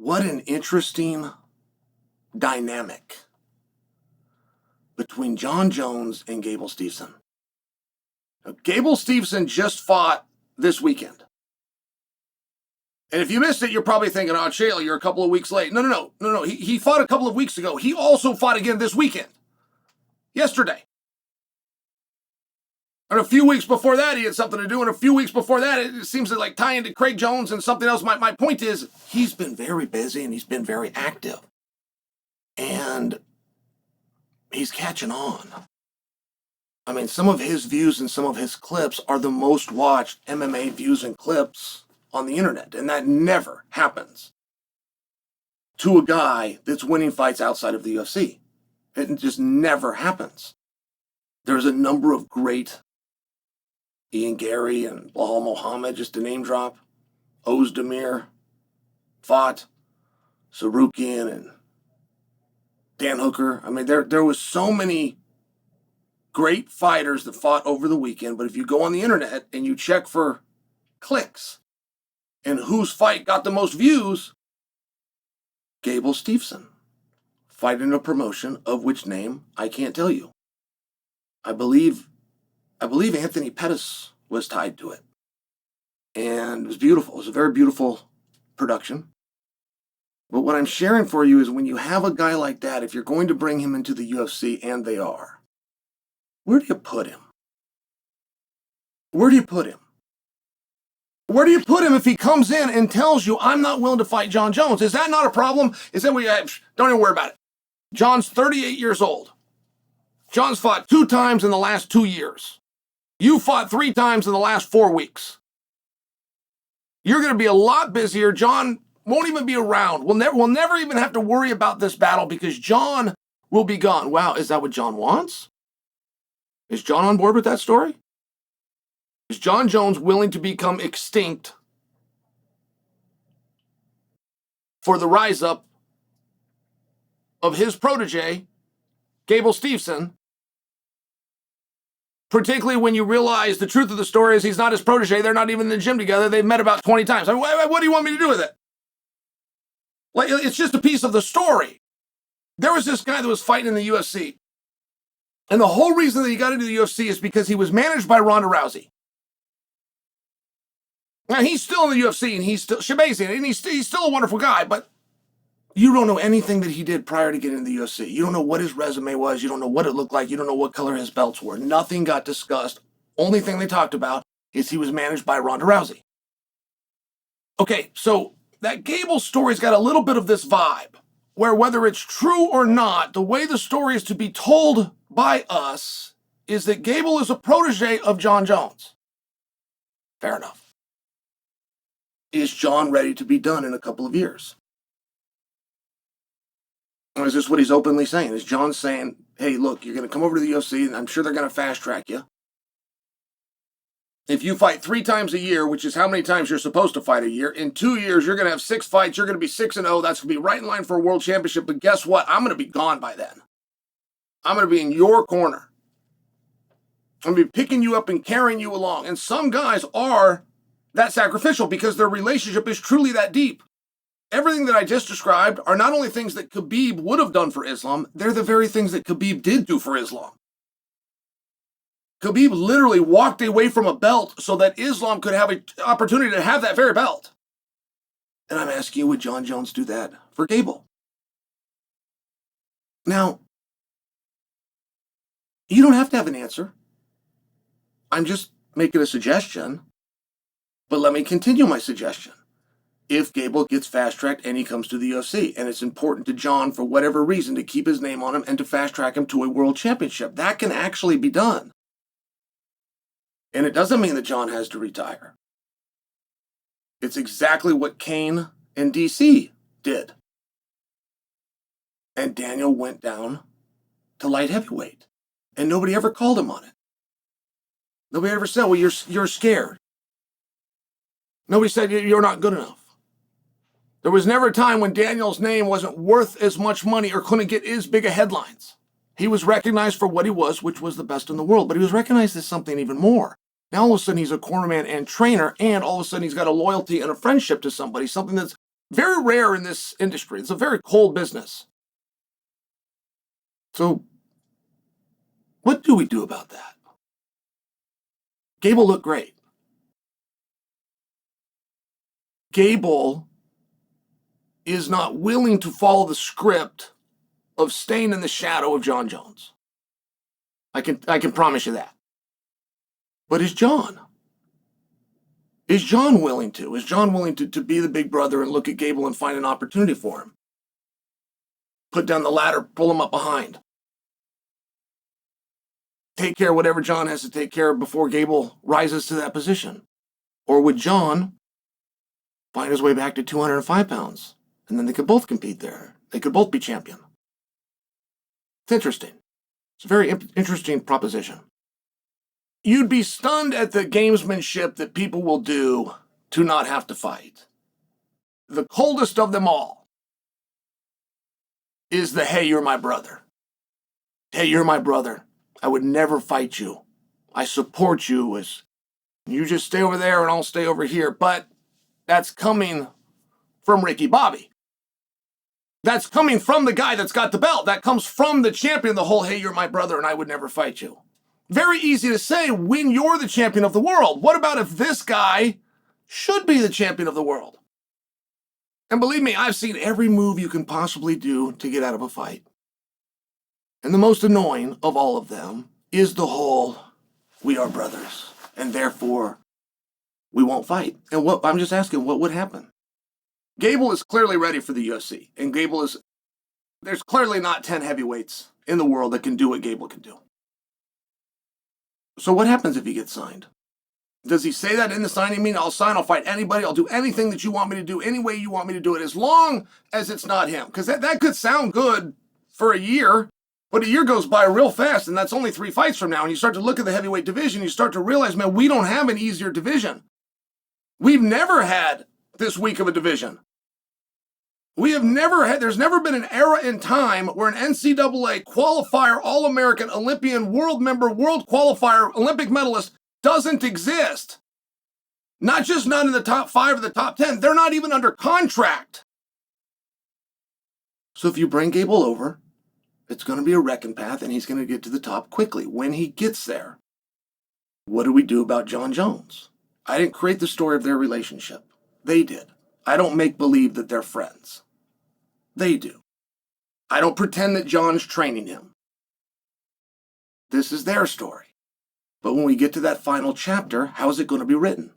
What an interesting dynamic between Jon Jones and Gable Steveson. Now, Gable Steveson just fought this weekend. And if you missed it, you're probably thinking, oh, Chael, you're a couple of weeks late. No. He fought a couple of weeks ago. He also fought again this weekend. Yesterday. And a few weeks before that, he had something to do. And a few weeks before that, it seems to like tie into Craig Jones and something else. My point is, he's been very busy and he's been very active. And he's catching on. I mean, some of his views and some of his clips are the most watched MMA views and clips on the internet. And that never happens to a guy that's winning fights outside of the UFC. It just never happens. There's a number of great Ian Garry and Belal Muhammad, just to name drop. Oezdemir fought. Sarukian and Dan Hooker. I mean, there was so many great fighters that fought over the weekend, but if you go on the internet and you check for clicks and whose fight got the most views, Gable Steveson, fighting a promotion of which name I can't tell you. I believe Anthony Pettis was tied to it. And it was beautiful. It was a very beautiful production. But what I'm sharing for you is when you have a guy like that, if you're going to bring him into the UFC, and they are, where do you put him? Where do you put him? Where do you put him if he comes in and tells you, I'm not willing to fight Jon Jones? Is that not a problem? Is that don't even worry about it. Jon's 38 years old. Jon's fought 2 times in the last 2 years. You fought 3 times in the last 4 weeks. You're going to be a lot busier. Jon won't even be around. We'll never even have to worry about this battle because Jon will be gone. Wow, is that what Jon wants? Is Jon on board with that story? Is Jon Jones willing to become extinct for the rise up of his protege, Gable Steveson? Particularly when you realize the truth of the story is he's not his protege. They're not even in the gym together. They've met about 20 times. I mean, what do you want me to do with it? Like, it's just a piece of the story. There was this guy that was fighting in the UFC. And the whole reason that he got into the UFC is because he was managed by Ronda Rousey. Now, he's still in the UFC, and he's still Shabazzian, and he's still a wonderful guy, but you don't know anything that he did prior to getting into the UFC. You don't know what his resume was. You don't know what it looked like. You don't know what color his belts were. Nothing got discussed. Only thing they talked about is he was managed by Ronda Rousey. Okay, so that Gable story's got a little bit of this vibe, where whether it's true or not, the way the story is to be told by us is that Gable is a protege of Jon Jones. Fair enough. Is Jon ready to be done in a couple of years? Or is this what he's openly saying? Is Jon saying, hey, look, you're going to come over to the UFC, and I'm sure they're going to fast track you. If you fight 3 times a year, which is how many times you're supposed to fight a year, in 2 years, you're going to have 6 fights. You're going to be 6-0. That's going to be right in line for a world championship. But guess what? I'm going to be gone by then. I'm going to be in your corner. I'm going to be picking you up and carrying you along. And some guys are that sacrificial because their relationship is truly that deep. Everything that I just described are not only things that Khabib would have done for Islam, they're the very things that Khabib did do for Islam. Khabib literally walked away from a belt so that Islam could have an opportunity to have that very belt. And I'm asking you, would Jon Jones do that for Gable? Now, you don't have to have an answer. I'm just making a suggestion, but let me continue my suggestion. If Gable gets fast-tracked and he comes to the UFC, and it's important to Jon for whatever reason to keep his name on him and to fast-track him to a world championship, that can actually be done. And it doesn't mean that Jon has to retire. It's exactly what Kane and DC did. And Daniel went down to light heavyweight, and nobody ever called him on it. Nobody ever said, well, you're scared. Nobody said you're not good enough. There was never a time when Daniel's name wasn't worth as much money or couldn't get as big a headlines. He was recognized for what he was, which was the best in the world, but he was recognized as something even more. Now all of a sudden he's a cornerman and trainer, and all of a sudden he's got a loyalty and a friendship to somebody, something that's Very rare in this industry. It's a very cold business. So, what do we do about that? Gable looked great. Gable is not willing to follow the script of staying in the shadow of Jon Jones. I can promise you that. But is Jon? Is Jon willing to? Is Jon willing to be the big brother and look at Gable and find an opportunity for him? Put down the ladder, pull him up behind. Take care of whatever Jon has to take care of before Gable rises to that position. Or would Jon find his way back to 205 pounds? And then they could both compete there. They could both be champion. It's interesting. It's a very interesting proposition. You'd be stunned at the gamesmanship that people will do to not have to fight. The coldest of them all is the, hey, you're my brother. Hey, you're my brother. I would never fight you. I support you. As you just stay over there and I'll stay over here. But that's coming from Ricky Bobby. That's coming from the guy that's got the belt. That comes from the champion, the whole, hey, you're my brother and I would never fight you. Very easy to say when you're the champion of the world. What about if this guy should be the champion of the world? And believe me, I've seen every move you can possibly do to get out of a fight. And the most annoying of all of them is the whole, we are brothers, and therefore we won't fight. And I'm just asking, what would happen? Gable is clearly ready for the UFC. And there's clearly not 10 heavyweights in the world that can do what Gable can do. So what happens if he gets signed? Does he say that in the signing meeting? I'll sign, I'll fight anybody, I'll do anything that you want me to do, any way you want me to do it, as long as it's not him. Because that could sound good for a year, but a year goes by real fast, and that's only 3 fights from now. And you start to look at the heavyweight division, you start to realize, man, we don't have an easier division. We've never had this weak of a division. There's never been an era in time where an NCAA qualifier, All-American, Olympian, world member, world qualifier, Olympic medalist doesn't exist. Not just not in the top 5 or the top 10, they're not even under contract. So if you bring Gable over, it's going to be a wrecking path and he's going to get to the top quickly. When he gets there, what do we do about Jon Jones? I didn't create the story of their relationship. They did. I don't make believe that they're friends. They do. I don't pretend that Jon's training him. This is their story. But when we get to that final chapter, how is it going to be written?